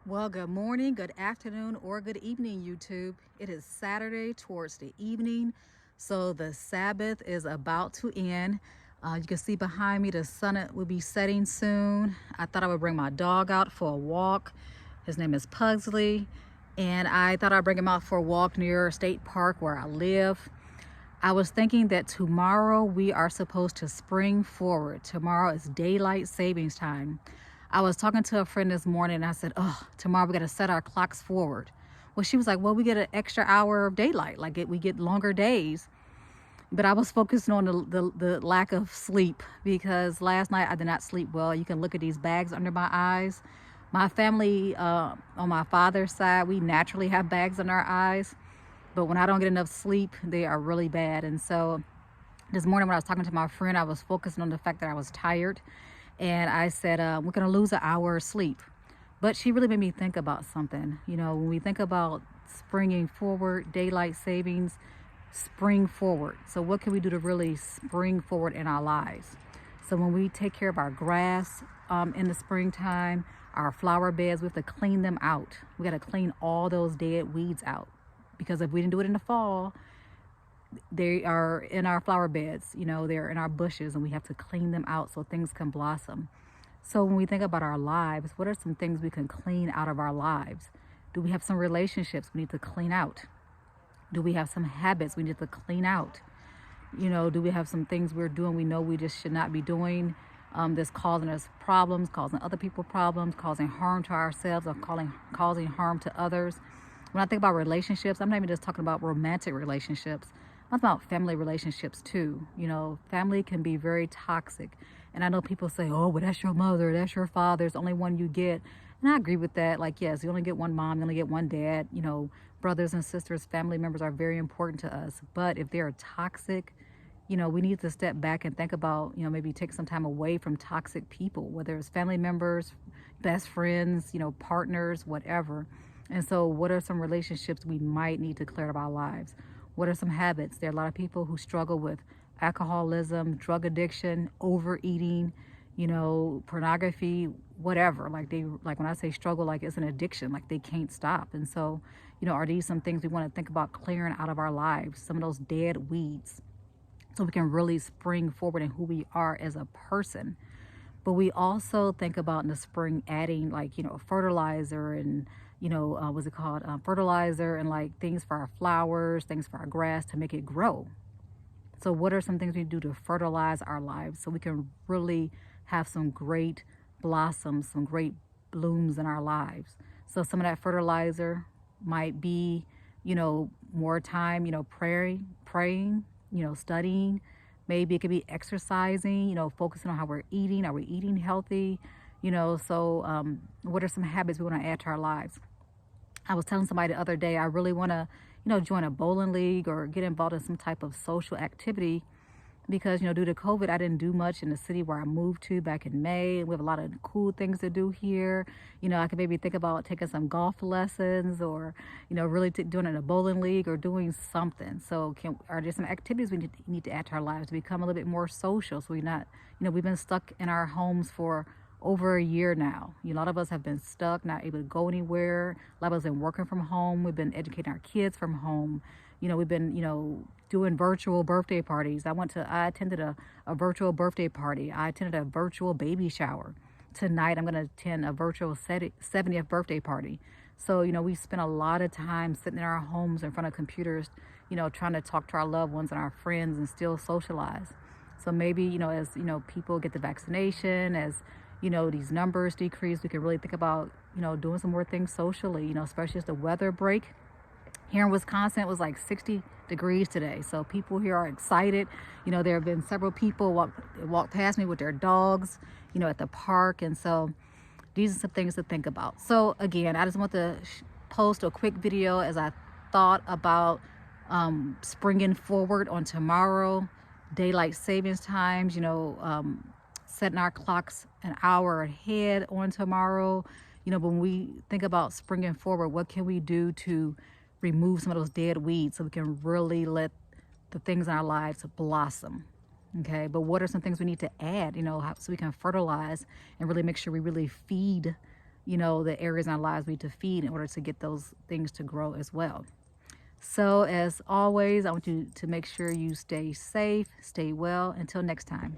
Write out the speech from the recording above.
Well, good morning, good afternoon, or good evening, YouTube. It is Saturday towards the evening, so the Sabbath is about to end. You can see behind me the sun will be setting soon. I thought I would bring my dog out for a walk. His name is Pugsley, and I thought I'd bring him out for a walk near State Park where I live. I was thinking that tomorrow we are supposed to spring forward. Tomorrow is daylight savings time. I was talking to a friend this morning and I said, oh, tomorrow we got to set our clocks forward. Well, she was like, well, we get an extra hour of daylight. We get longer days. But I was focusing on the lack of sleep because last night I did not sleep well. You can look at these bags under my eyes. My family, on my father's side, we naturally have bags under our eyes. But when I don't get enough sleep, they are really bad. And so this morning when I was talking to my friend, I was focusing on the fact that I was tired. And I said, we're going to lose an hour of sleep. But she really made me think about something. You know, when we think about springing forward, daylight savings, spring forward. So what can we do to really spring forward in our lives? So when we take care of our grass in the springtime, our flower beds, we have to clean them out. We got to clean all those dead weeds out. Because if we didn't do it in the fall, they are in our flower beds, you know, they're in our bushes, and we have to clean them out so things can blossom. So when we think about our lives, what are some things we can clean out of our lives? Do we have some relationships we need to clean out? Do we have some habits we need to clean out? You know, do we have some things we're doing we know we just should not be doing, that's causing us problems, causing other people problems, causing harm to ourselves, or causing harm to others? When I think about relationships, I'm not even just talking about romantic relationships. I'm talking about family relationships too. You know, family can be very toxic. And I know people say, oh, well, that's your mother, that's your father, it's only one you get. And I agree with that. Like, yes, you only get one mom, you only get one dad. You know, brothers and sisters, family members are very important to us. But if they're toxic, you know, we need to step back and think about, you know, maybe take some time away from toxic people, whether it's family members, best friends, you know, partners, whatever. And so, what are some relationships we might need to clear out of our lives? What are some habits? There are a lot of people who struggle with alcoholism, drug addiction, overeating, you know, pornography, whatever. Like when I say struggle, like it's an addiction, like they can't stop. And so, you know, are these some things we want to think about clearing out of our lives? Some of those dead weeds, so we can really spring forward in who we are as a person. But we also think about in the spring adding, like, you know, fertilizer and, you know, what's it called? Fertilizer and like things for our flowers, things for our grass to make it grow. So what are some things we do to fertilize our lives so we can really have some great blossoms, some great blooms in our lives? So some of that fertilizer might be, you know, more time, you know, praying, you know, studying. Maybe it could be exercising, you know, focusing on how we're eating. Are we eating healthy? You know, so what are some habits we want to add to our lives? I was telling somebody the other day, I really want to, you know, join a bowling league or get involved in some type of social activity because, you know, due to COVID, I didn't do much in the city where I moved to back in May. We have a lot of cool things to do here. You know, I could maybe think about taking some golf lessons or, you know, really doing it in a bowling league or doing something. So are there some activities we need to add to our lives to become a little bit more social so we're not, you know, we've been stuck in our homes for over a year now. You know, a lot of us have been stuck, not able to go anywhere. A lot of us have been working from home. We've been educating our kids from home. You know, we've been, you know, doing virtual birthday parties. I attended a virtual birthday party. I attended a virtual baby shower. Tonight, I'm going to attend a virtual 70th birthday party. So, you know, we spend a lot of time sitting in our homes in front of computers, you know, trying to talk to our loved ones and our friends and still socialize. So maybe, you know, as, you know, people get the vaccination, as, you know, these numbers decrease, we can really think about, you know, doing some more things socially, you know, especially as the weather break. Here in Wisconsin, it was like 60 degrees today. So people here are excited. You know, there have been several people walk past me with their dogs, you know, at the park. And so these are some things to think about. So again, I just want to post a quick video as I thought about springing forward on tomorrow, daylight savings times, you know, setting our clocks an hour ahead on tomorrow. You know, when we think about springing forward, what can we do to remove some of those dead weeds so we can really let the things in our lives blossom? Okay, but what are some things we need to add, you know, so we can fertilize and really make sure we really feed you know, the areas in our lives we need to feed in order to get those things to grow as well. So as always, I want you to make sure you stay safe, stay well. Until next time.